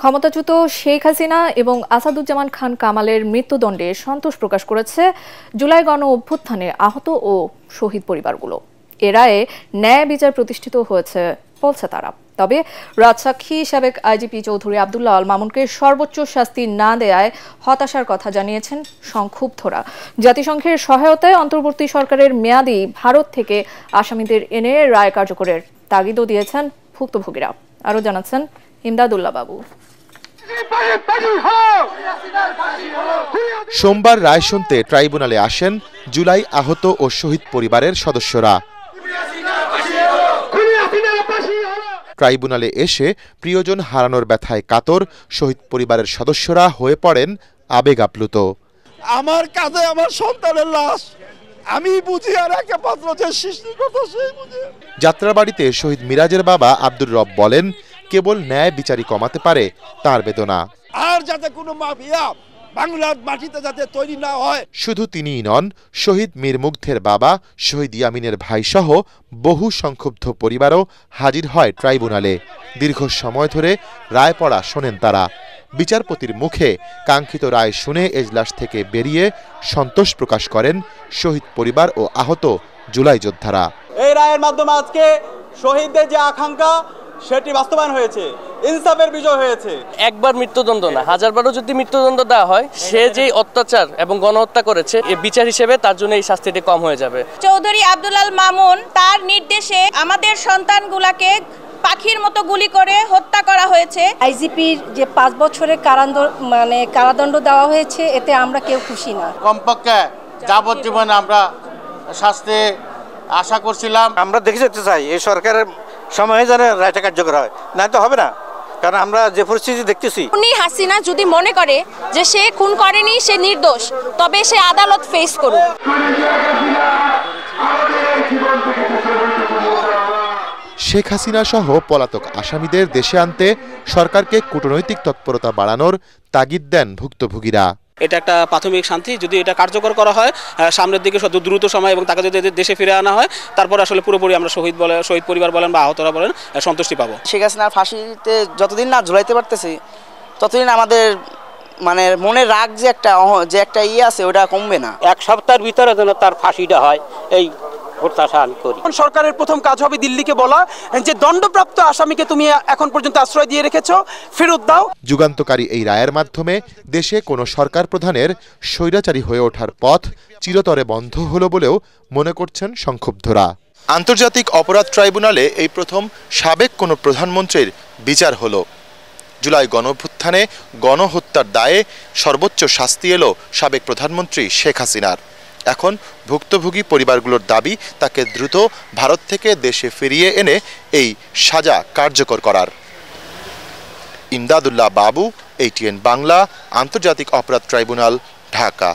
ক্ষমতাচ্যুত শেখ হাসিনা এবং আসাদুজ্জামান খান কামালের মৃত্যুদণ্ডে সন্তোষ প্রকাশ করেছে জুলাই গণ অভ্যুত্থানে আহত ও শহীদ পরিবারগুলো। এ রায়ে ন্যায় বিচার প্রতিষ্ঠিত হয়েছে বলছে তারা। তবে রাজসাক্ষী সাবেক আইজিপি চৌধুরী আব্দুল্লাহ আল মামুনকে সর্বোচ্চ শাস্তি না দেয়ায় হতাশার কথা জানিয়েছেন সংক্ষুব্ধরা। জাতিসংঘের সহায়তায় অন্তর্বর্তী সরকারের মেয়াদি ভারত থেকে আসামিদের এনে রায় কার্যকরের তাগিদও দিয়েছেন ভুক্তভোগীরা। আরও জানাচ্ছেন ইমদাদুল্লাহ বাবু। সোমবার রায় শুনতে ট্রাইব্যুনালে আসেন জুলাই আহত ও শহীদ পরিবারের সদস্যরা। ট্রাইব্যুনালে এসে প্রিয়জন হারানোর ব্যথায় কাতর শহীদ পরিবারের সদস্যরা হয়ে পড়েন আবেগ আপ্লুত। আমার কাঁধে আমার সন্তানের লাশ, আমি বুঝি আর একমাত্র যে সৃষ্টিকর্তা সেই বুঝে। যাত্রাবাড়িতে শহীদ মিরাজের বাবা আব্দুর রব বলেন, কেবল ন্যায় বিচারই কমাতে পারে তার বেদনা। আর যাতে কোনো মাফিয়া বাংলার মাটিতে যাতে তৈরি না হয়। শুধু তিনিই নন, শহীদ মীর মুগ্ধের বাবা শহীদ ইয়ামিনের ভাই সহ বহু সংক্ষুব্ধ পরিবারও হাজির হয় ট্রাইব্যুনালে। দীর্ঘ সময় ধরে রায় পড়া শোনেন তারা। বিচারপতির মুখে কাঙ্ক্ষিত রায় শুনে এজলাস থেকে বেরিয়ে সন্তোষ প্রকাশ করেন শহীদ পরিবার ও আহত জুলাই যোদ্ধারা। এই রায়ের মাধ্যমে আজকে শহীদদের যে আকাঙ্ক্ষা সেটি বাস্তবায়ন হয়েছে, ইনসাফের বিজয় হয়েছে। একবার মৃত্যুদণ্ড না, হাজারবারও যদি মৃত্যুদণ্ড দেওয়া হয়, সে যেই অত্যাচার এবং গণহত্যা করেছে এই বিচার হিসেবে তার জন্য এই শাস্তিটি কম হয়ে যাবে। চৌধুরী আব্দুল আল মামুন তার নির্দেশে আমাদের সন্তানগুলাকে পাখির মতো গুলি করে হত্যা করা হয়েছে। আইজিপির যে 5 বছরের কারাদণ্ড দেওয়া হয়েছে, এতে আমরা কেউ খুশি না। কমপক্ষে যাবজ্জীবন আমরা শাস্তি আশা করছিলাম। আমরা দেখে যেতে চাই এই সরকারের সময়ে যেন রায়টা কার্যকর হয়, না তো হবে না। কারণ আমরা যে পরিস্থিতি দেখতেছি, উনি হাসিনা যদি মনে করে যে সে খুন করেনি, সে নির্দোষ, তবে সে আদালত ফেস করুক। শেখ হাসিনা সহ পলাতক আসামিদের দেশে আনতে সরকারকে কূটনৈতিক তৎপরতা বাড়ানোর তাগিদ দেন ভুক্তভোগীরা। এটা একটা প্রাথমিক শান্তি, যদি এটা কার্যকর করা হয় সামনের দিকে দ্রুত সময় এবং তাকে যদি দেশে ফিরে আনা হয়, তারপরে আসলে পুরোপুরি আমরা শহীদ পরিবার বলেন বা আহতরা বলেন সন্তুষ্টি পাবো। শেখ হাসিনার ফাঁসিতে যতদিন না ঝুলাইতে পারতেছি, ততদিন আমাদের মনের রাগ যে একটা আছে ওটা কমবে না। 1 সপ্তাহের ভিতরে যেন তার ফাঁসিটা হয়, এই প্রত্যাশা আমি করি। সরকারের প্রথম কাজ হবে দিল্লিকে বলা যে দণ্ডপ্রাপ্ত আসামিকে তুমি এখন পর্যন্ত আশ্রয় দিয়ে রেখেছো, ফেরত দাও। যুগান্তকারী এই রায়ের মাধ্যমে দেশে কোনো সরকার প্রধানের স্বৈরাচারী হয়ে ওঠার পথ চিরতরে বন্ধ হলো বলেও মনে করছেন সংক্ষুব্ধরা। আন্তর্জাতিক অপরাধ ট্রাইব্যুনালে এই প্রথম সাবেক কোনো প্রধানমন্ত্রীর বিচার হলো। জুলাই গণঅভ্যুত্থানে গণহত্যার দায়ে সর্বোচ্চ শাস্তি এলো সাবেক প্রধানমন্ত্রী শেখ হাসিনার। এখন ভুক্তভোগী পরিবারগুলোর দাবি তাকে দ্রুত ভারত থেকে দেশে ফিরিয়ে এনে এই সাজা কার্যকর করার। ইমদাদুল্লাহ বাবু, ATN বাংলা, আন্তর্জাতিক অপরাধ ট্রাইব্যুনাল, ঢাকা।